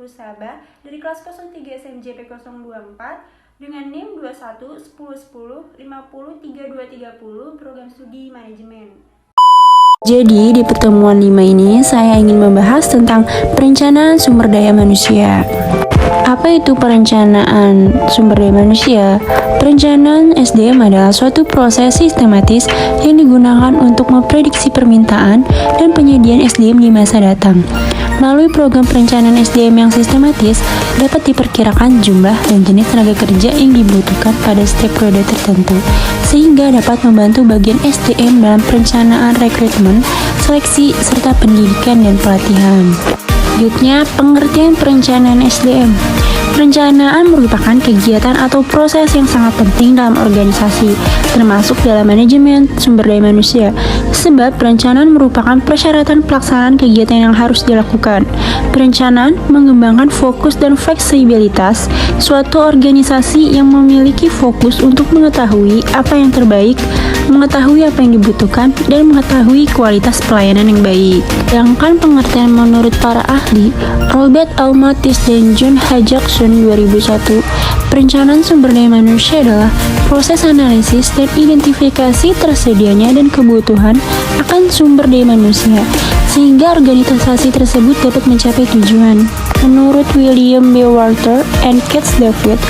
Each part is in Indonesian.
Saba dari kelas 03 SMJP 024 dengan NIM 21-10-10-50-3230 program studi manajemen. Jadi di pertemuan 5 ini saya ingin membahas tentang perencanaan sumber daya manusia. Apa itu perencanaan sumber daya manusia? Perencanaan SDM adalah suatu proses sistematis yang digunakan untuk memprediksi permintaan dan penyediaan SDM di masa datang. Melalui program perencanaan SDM yang sistematis, dapat diperkirakan jumlah dan jenis tenaga kerja yang dibutuhkan pada setiap periode tertentu, sehingga dapat membantu bagian SDM dalam perencanaan rekrutmen, seleksi, serta pendidikan dan pelatihan. Selanjutnya, pengertian perencanaan SDM. Perencanaan merupakan kegiatan atau proses yang sangat penting dalam organisasi, termasuk dalam manajemen sumber daya manusia, sebab perencanaan merupakan persyaratan pelaksanaan kegiatan yang harus dilakukan. Perencanaan mengembangkan fokus dan fleksibilitas suatu organisasi yang memiliki fokus untuk mengetahui apa yang terbaik, mengetahui apa yang dibutuhkan, dan mengetahui kualitas pelayanan yang baik. Sedangkan pengertian menurut para ahli, Robert Almatis dan John H. Jackson 2001, perencanaan sumber daya manusia adalah proses analisis dan identifikasi tersedianya dan kebutuhan akan sumber daya manusia, sehingga organisasi tersebut dapat mencapai tujuan. Menurut William B. Walter and Keith David,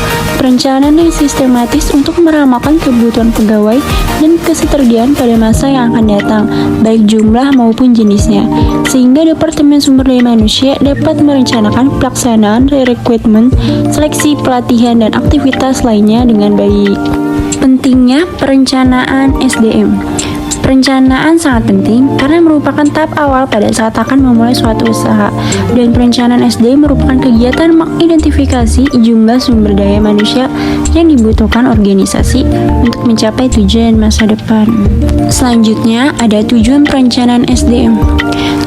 perencanaan yang sistematis untuk meramalkan kebutuhan pegawai dan ketersediaan pada masa yang akan datang, baik jumlah maupun jenisnya, sehingga Departemen Sumber Daya Manusia dapat merencanakan pelaksanaan rekrutmen, seleksi, pelatihan, dan aktivitas lainnya dengan baik. Pentingnya perencanaan SDM. Perencanaan sangat penting karena merupakan tahap awal pada saat akan memulai suatu usaha, dan perencanaan SDM merupakan kegiatan mengidentifikasi jumlah sumber daya manusia yang dibutuhkan organisasi untuk mencapai tujuan masa depan. Selanjutnya, ada tujuan perencanaan SDM.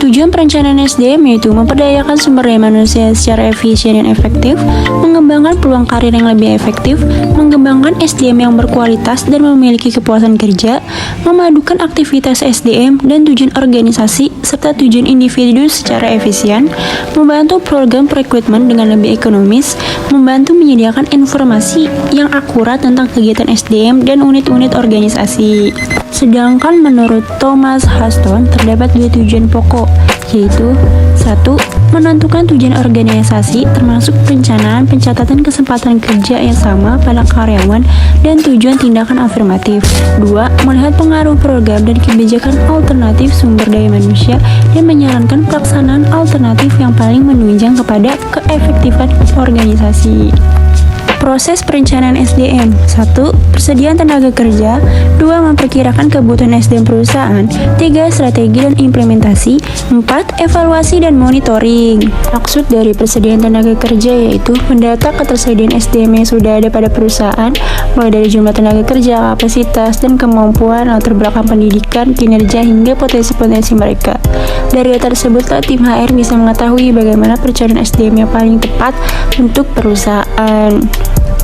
Tujuan perencanaan SDM yaitu memperdayakan sumber daya manusia secara efisien dan efektif, mengembangkan peluang karir yang lebih efektif, mengembangkan SDM yang berkualitas dan memiliki kepuasan kerja, memadukan aktivitas SDM dan tujuan organisasi serta tujuan individu secara efisien, membantu program rekrutmen dengan lebih ekonomis, membantu menyediakan informasi yang akurat tentang kegiatan SDM dan unit-unit organisasi. Sedangkan menurut Thomas Huston terdapat dua tujuan pokok, yaitu 1. Menentukan tujuan organisasi termasuk perencanaan pencatatan kesempatan kerja yang sama pada karyawan dan tujuan tindakan afirmatif. 2. Melihat pengaruh program dan kebijakan alternatif sumber daya manusia dan menyarankan pelaksanaan alternatif yang paling menunjang kepada keefektifan organisasi. Proses perencanaan SDM. 1. Persediaan tenaga kerja. 2. Memperkirakan kebutuhan SDM perusahaan. 3. Strategi dan implementasi. 4. Evaluasi dan monitoring. Maksud dari persediaan tenaga kerja yaitu mendata ketersediaan SDM yang sudah ada pada perusahaan, mulai dari jumlah tenaga kerja, kapasitas, dan kemampuan, latar belakang pendidikan, kinerja, hingga potensi-potensi mereka. Dari data tersebutlah tim HR bisa mengetahui bagaimana perencanaan SDM yang paling tepat untuk perusahaan.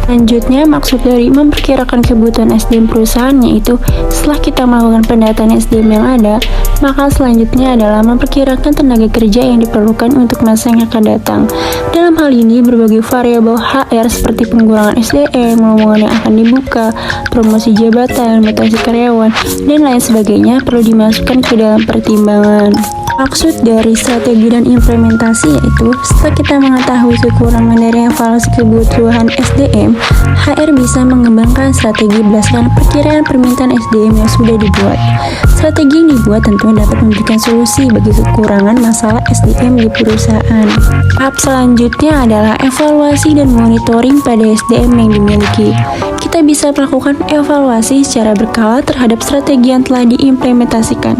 Selanjutnya, maksud dari memperkirakan kebutuhan SDM perusahaan yaitu setelah kita melakukan pendataan SDM yang ada, maka selanjutnya adalah memperkirakan tenaga kerja yang diperlukan untuk masa yang akan datang. Dalam hal ini, berbagai variabel HR seperti pengurangan SDM, lowongan yang akan dibuka, promosi jabatan, mutasi karyawan, dan lain sebagainya perlu dimasukkan ke dalam pertimbangan. Maksud dari strategi dan implementasi yaitu setelah kita mengetahui kekurangan dari evaluasi kebutuhan SDM, HR bisa mengembangkan strategi berdasarkan perkiraan permintaan SDM yang sudah dibuat. Strategi yang dibuat tentunya dapat memberikan solusi bagi kekurangan masalah SDM di perusahaan. Tahap selanjutnya adalah evaluasi dan monitoring pada SDM yang dimiliki. Kita bisa melakukan evaluasi secara berkala terhadap strategi yang telah diimplementasikan.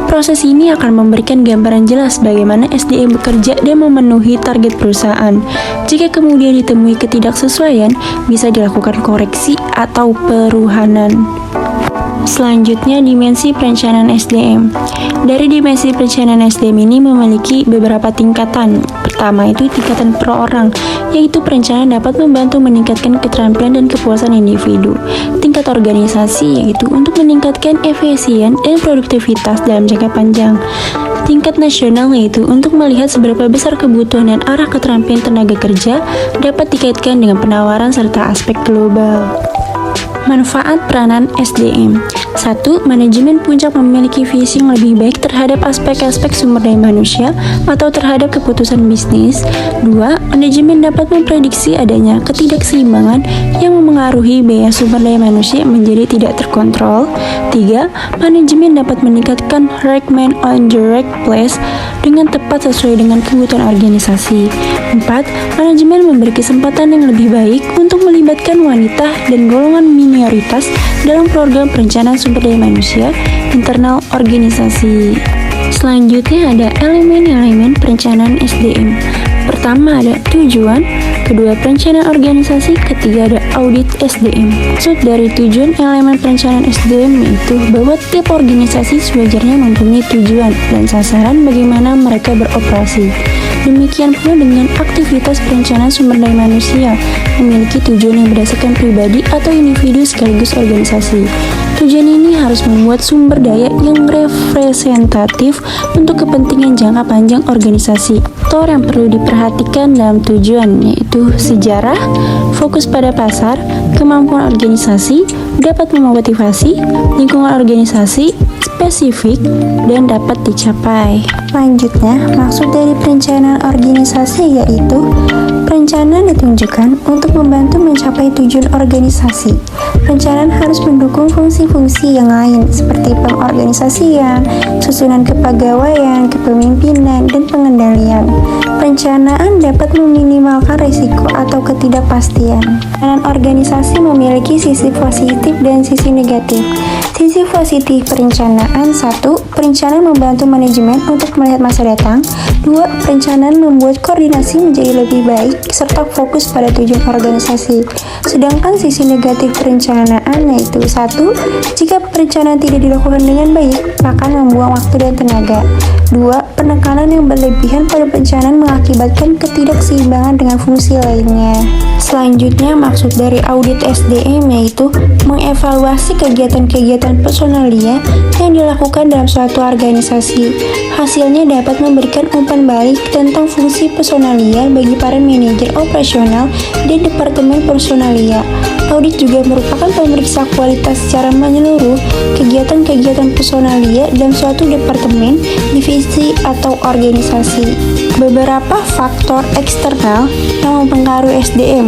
Proses ini akan memberikan gambaran jelas bagaimana SDM bekerja dan memenuhi target perusahaan. Jika kemudian ditemui ketidaksesuaian, bisa dilakukan koreksi atau perubahan. Selanjutnya, dimensi perencanaan SDM. Dari dimensi perencanaan SDM ini memiliki beberapa tingkatan. Pertama itu tingkatan per orang, yaitu perencanaan dapat membantu meningkatkan keterampilan dan kepuasan individu. Tingkat organisasi yaitu untuk meningkatkan efisien dan produktivitas dalam jangka panjang. tingkat nasional, yaitu untuk melihat seberapa besar kebutuhan dan arah keterampilan tenaga kerja dapat dikaitkan dengan penawaran serta aspek global. Manfaat peranan SDM. 1. Manajemen puncak memiliki visi yang lebih baik terhadap aspek-aspek sumber daya manusia atau terhadap keputusan bisnis. 2. Manajemen dapat memprediksi adanya ketidakseimbangan yang memengaruhi biaya sumber daya manusia menjadi tidak terkontrol. 3. Manajemen dapat meningkatkan recruitment on the right place dengan tepat sesuai dengan kebutuhan organisasi. 4. Manajemen memberi kesempatan yang lebih baik untuk melibatkan wanita dan golongan minoritas dalam program perencanaan sumber daya manusia internal organisasi. Selanjutnya ada elemen-elemen perencanaan SDM. Pertama ada tujuan, kedua perencanaan organisasi, ketiga ada audit SDM. Maksud dari tujuan elemen perencanaan SDM yaitu bahwa tiap organisasi sewajarnya mempunyai tujuan dan sasaran bagaimana mereka beroperasi. Demikian pula dengan aktivitas perencanaan sumber daya manusia memiliki tujuan yang berdasarkan pribadi atau individu sekaligus organisasi. Tujuan ini harus membuat sumber daya yang representatif untuk kepentingan jangka panjang organisasi. Faktor yang perlu diperhatikan dalam tujuan yaitu sejarah, fokus pada pasar, kemampuan organisasi, dapat memotivasi, lingkungan organisasi, spesifik, dan dapat dicapai. Selanjutnya, maksud dari perencanaan organisasi yaitu perencanaan ditunjukkan untuk membantu mencapai tujuan organisasi. Perencanaan harus mendukung fungsi-fungsi yang lain seperti pengorganisasian, susunan kepegawaian, kepemimpinan, dan pengendalian. Perencanaan dapat meminimalkan risiko atau ketidakpastian. Perencanaan organisasi memiliki sisi positif dan sisi negatif. Sisi positif perencanaan: 1. Perencanaan membantu manajemen untuk melihat masa datang. 2. Perencanaan membuat koordinasi menjadi lebih baik serta fokus pada tujuan organisasi. Sedangkan sisi negatif perencanaan yaitu 1. Jika perencanaan tidak dilakukan dengan baik, akan membuang waktu dan tenaga. 2. Penekanan yang berlebihan pada perencanaan mengakibatkan ketidakseimbangan dengan fungsi lainnya. Selanjutnya, maksud dari audit SDM yaitu mengevaluasi kegiatan-kegiatan personalia yang dilakukan dalam suatu organisasi. Hasilnya dapat memberikan umpan balik tentang fungsi personalia bagi para manajer operasional dan departemen personalia. Audit juga merupakan pemeriksa kualitas secara menyeluruh kegiatan-kegiatan personalia dalam suatu departemen, divisi, atau organisasi. Beberapa faktor eksternal yang mempengaruhi SDM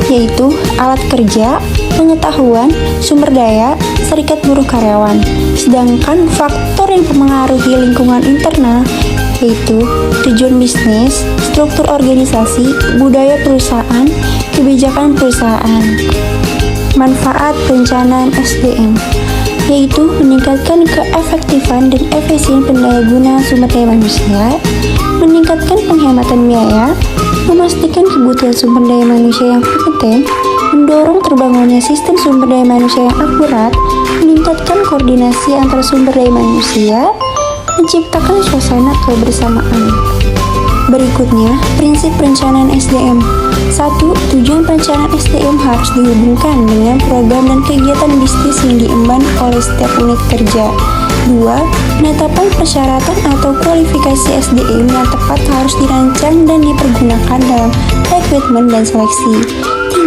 yaitu alat kerja, pengetahuan, sumber daya, serikat buruh karyawan. Sedangkan faktor yang mempengaruhi lingkungan internal yaitu tujuan bisnis, struktur organisasi, budaya perusahaan, kebijakan perusahaan. Manfaat perencanaan SDM yaitu meningkatkan keefektifan dan efisien pendaya gunaan sumber daya manusia, meningkatkan penghematan biaya, memastikan kebutuhan sumber daya manusia yang kompeten, mendorong terbangunnya sistem sumber daya manusia yang akurat, meningkatkan koordinasi antara sumber daya manusia, menciptakan suasana kebersamaan. Berikutnya, prinsip perencanaan SDM. 1. Tujuan perencanaan SDM harus dihubungkan dengan program dan kegiatan bisnis yang diemban oleh setiap unit kerja. 2. Penetapan persyaratan atau kualifikasi SDM yang tepat harus dirancang dan dipergunakan dalam rekrutmen dan seleksi.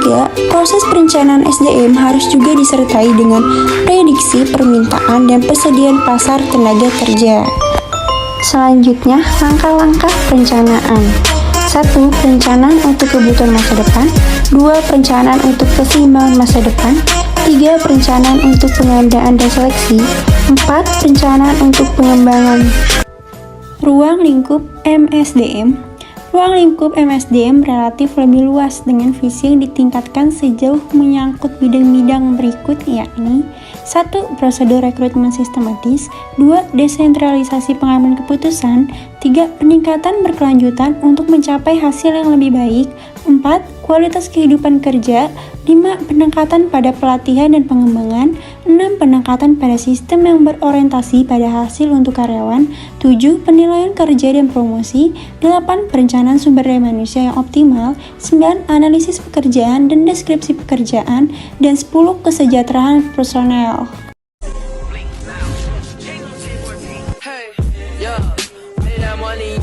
3. Proses perencanaan SDM harus juga disertai dengan prediksi permintaan dan persediaan pasar tenaga kerja. Selanjutnya, langkah-langkah perencanaan. 1. Perencanaan untuk kebutuhan masa depan. 2. Perencanaan untuk keseimbangan masa depan. 3. Perencanaan untuk pengadaan dan seleksi. 4. Perencanaan untuk pengembangan. Ruang lingkup MSDM. Ruang lingkup MSDM relatif lebih luas dengan visi yang ditingkatkan sejauh menyangkut bidang-bidang berikut yakni 1. Prosedur rekrutmen sistematis. 2. Desentralisasi pengambilan keputusan. 3. Peningkatan berkelanjutan untuk mencapai hasil yang lebih baik. 4. Kualitas kehidupan kerja. 5. Peningkatan pada pelatihan dan pengembangan. 6. Peningkatan pada sistem yang berorientasi pada hasil untuk karyawan. 7. Penilaian kerja dan promosi. 8. Perencanaan sumber daya manusia yang optimal. 9. Analisis pekerjaan dan deskripsi pekerjaan. Dan 10. Kesejahteraan personel. money.